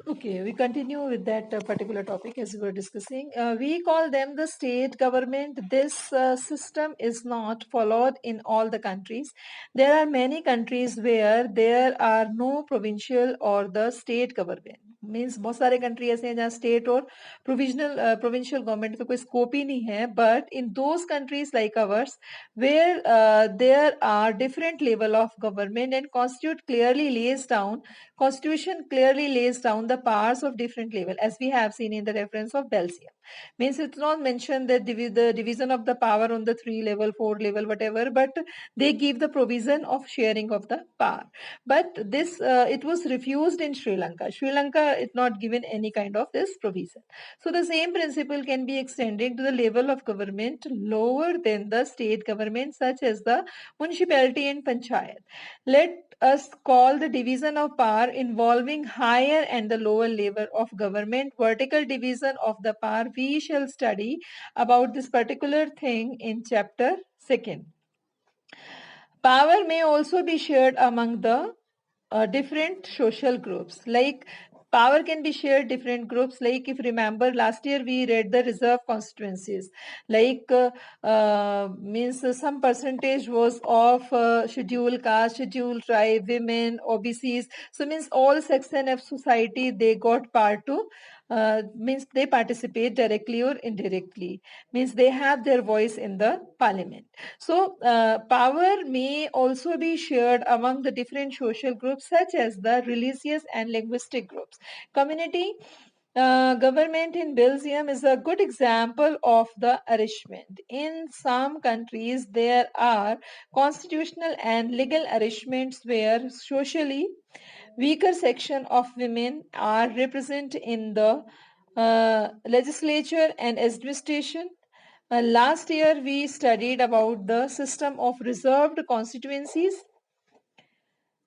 Okay, we continue with that particular topic as we were discussing. We call them the state government. This system is not followed in all the countries. There are many countries where there are no provincial or the state government. Means बहुत सारे country ऐसे हैं जहाँ state और provincial government का कोई scope ही नहीं है but in those countries like ours where there are different level of government and constitution clearly lays down the powers of different level as we have seen in the reference of Belgium. Means it's not mentioned that the division of the power on the 3 level, 4 level, whatever, but they give the provision of sharing of the power. But this it was refused in Sri Lanka. Sri Lanka is not given any kind of this provision. So the same principle can be extended to the level of government lower than the state government, such as the municipality and panchayat. Let us call the division of power involving higher and the lower level of government vertical division of the power. We shall study about this particular thing in chapter 2nd. Power may also be shared among the different social groups. Like power can be shared different groups. Like if remember last year we read the reserve constituencies. Like means some percentage was of scheduled caste, scheduled tribe, women, OBCs. So means all section of society they got part to. Means they participate directly or indirectly, means they have their voice in the parliament. So power may also be shared among the different social groups such as the religious and linguistic groups. Community government in Belgium is a good example of the arrangement. In some countries, there are constitutional and legal arrangements where socially weaker section of women are represented in the legislature and administration. Last year, we studied about the system of reserved constituencies.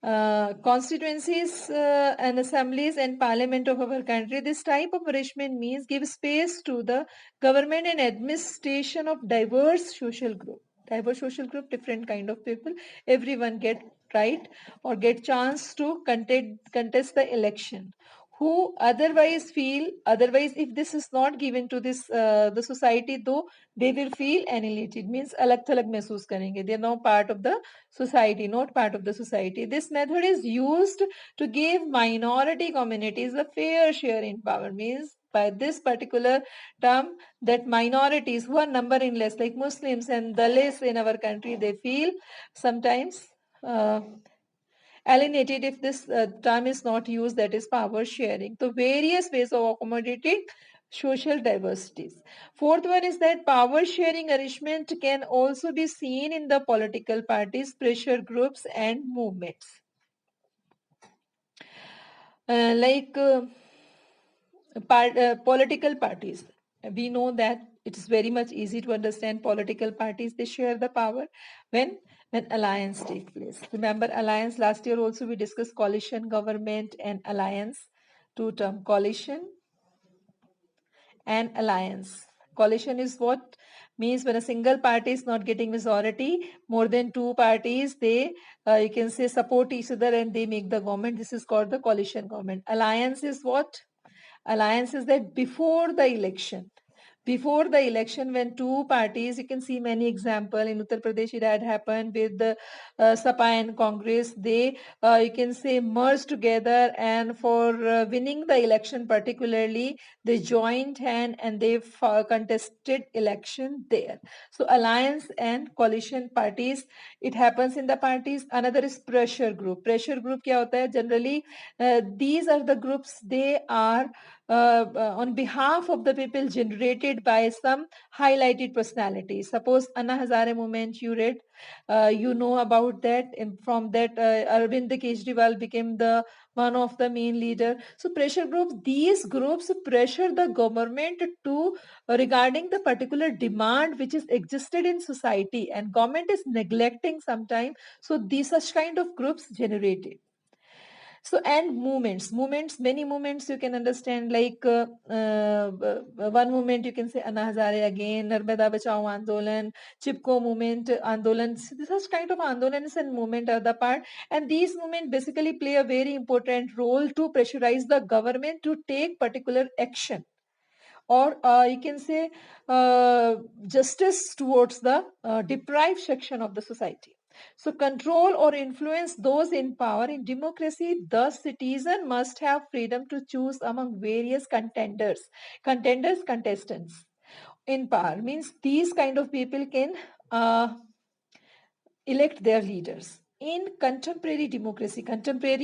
Constituencies and assemblies and parliament of our country. This type of arrangement means give space to the government and administration of diverse social group. Diverse social group, different kind of people. Everyone get right or get chance to contest the election. Who otherwise feel, otherwise if this is not given to this the society, though they will feel annihilated, means alag thalag महसूस करेंगे. They are now part of the society, not part of the society. This method is used to give minority communities a fair share in power. Means by this particular term that minorities who are numbering less like Muslims and Dalits in our country, they feel sometimes alienated if this term is not used, that is power sharing. So various ways of accommodating social diversities. Fourth one is that power sharing arrangement can also be seen in the political parties, pressure groups and movements. Political parties. We know that it is very much easy to understand political parties. They share the power when alliance take place. Remember alliance, last year also we discussed coalition government and alliance. Two term, coalition and alliance. Coalition is what means when a single party is not getting majority, more than two parties, they you can say support each other and they make the government. This is called the coalition government. Alliance is what? Alliance is that before the election, when two parties, you can see many example in Uttar Pradesh, it had happened with the Sapa and Congress. They you can say merged together and for winning the election particularly, they joined hand and they contested election there. So alliance and coalition parties, it happens in the parties. Another is pressure group. Pressure group क्या होता है? Generally these are the groups, they are on behalf of the people generated by some highlighted personalities. Suppose Anna Hazare movement you read, you know about that. And from that, Arvind Kejriwal became the one of the main leader. So pressure groups, these groups pressure the government to regarding the particular demand which is existed in society, and government is neglecting sometime. So these such kind of groups generated. So, and movements, many movements you can understand, like one movement you can say Anna Hazare again, Narmada Bachao Andolan, Chipko movement, Andolan. Such kind of Andolans and movement are the part, and these movements basically play a very important role to pressurize the government to take particular action, or you can say justice towards the deprived section of the society. So control or influence those in power. In democracy, the citizen must have freedom to choose among various contestants in power. Means these kind of people can uh, elect their leaders. In contemporary,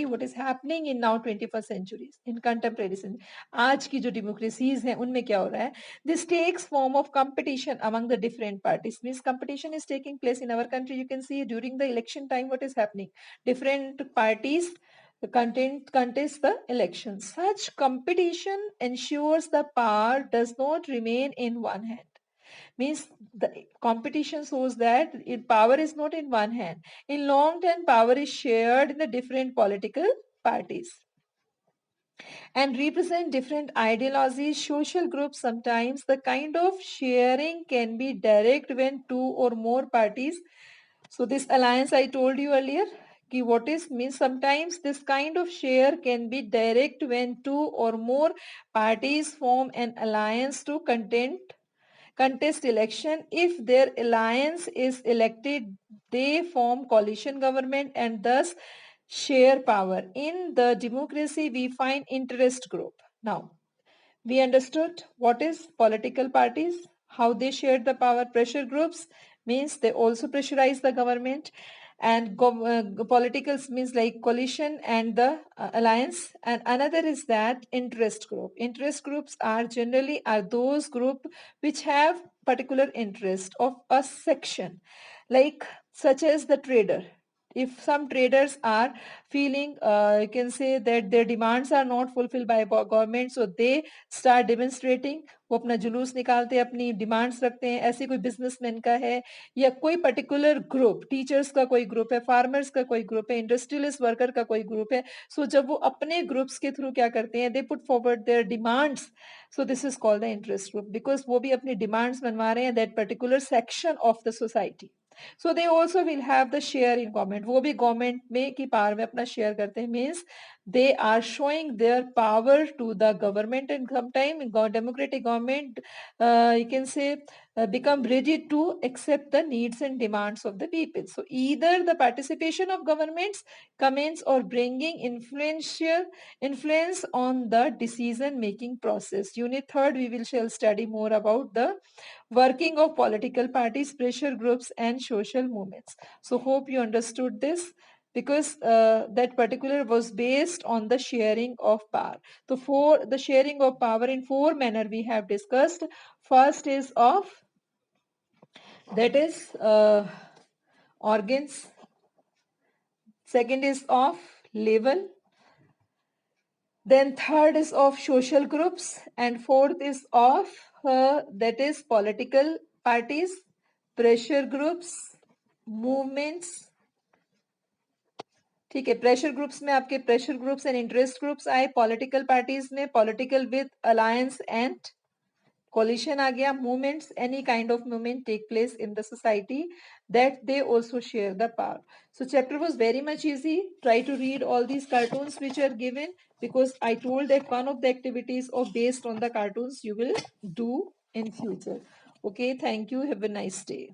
what is happening in now 21st centuries, in contemporary century, आज की जो democracies हैं उनमें क्या हो रहा है? This takes form of competition among the different parties. Means competition is taking place in our country. You can see during the election time what is happening. Different parties contest the elections. Such competition ensures the power does not remain in one hand. Means the competition shows that power is not in one hand. In long term, power is shared in the different political parties and represent different ideologies, social groups. Sometimes the kind of sharing can be direct when two or more parties. So this alliance I told you earlier, what is means sometimes this kind of share can be direct when two or more parties form an alliance to contest election. If their alliance is elected, they form coalition government and thus share power. In the democracy, we find interest group. Now, we understood what is political parties, how they shared the power. Pressure groups means they also pressurize the government, and politicals means like coalition and the alliance. And another is that interest group. Interest groups are generally are those group which have particular interest of a section, like such as the trader. If some traders are feeling, you can say that their demands are not fulfilled by government, so they start demonstrating. वो अपना जुलूस निकालते हैं, अपनी demands रखते हैं. ऐसे कोई बिजनेसमैन का है या कोई पर्टिकुलर ग्रुप, टीचर्स का कोई ग्रुप है, फार्मर्स का कोई ग्रुप है, इंडस्ट्रियलिस्ट वर्कर का कोई ग्रुप है. सो जब वो अपने ग्रुप्स के थ्रू क्या करते हैं, they put forward there demands. So this is called the interest group, because वो भी अपनी डिमांड्स बनवा रहे हैं that particular section of the society. So they also will have the share in government. वो भी गवर्नमेंट में की पावर में अपना शेयर करते हैं. Means they are showing their power to the government, and sometime democratic government, you can say, become ready to accept the needs and demands of the people. So either the participation of governments commence or bringing influence on the decision making process. Unit 3rd, we will shall study more about the working of political parties, pressure groups and social movements. So hope you understood this, because that particular was based on the sharing of power. So for the sharing of power in four manner we have discussed. First is of, that is organs. Second is of level. Then third is of social groups, and fourth is of that is political parties, pressure groups, movements. ठीक है. Pressure groups में आपके pressure groups and interest groups आए. Political parties में political with alliance and coalition आ गया. movements, any kind of movement take place in the society, that they also share the power. So chapter was very much easy. Try to read all these cartoons which are given, because I told that one of the activities or based on the cartoons you will do in future. Okay, thank you, have a nice day.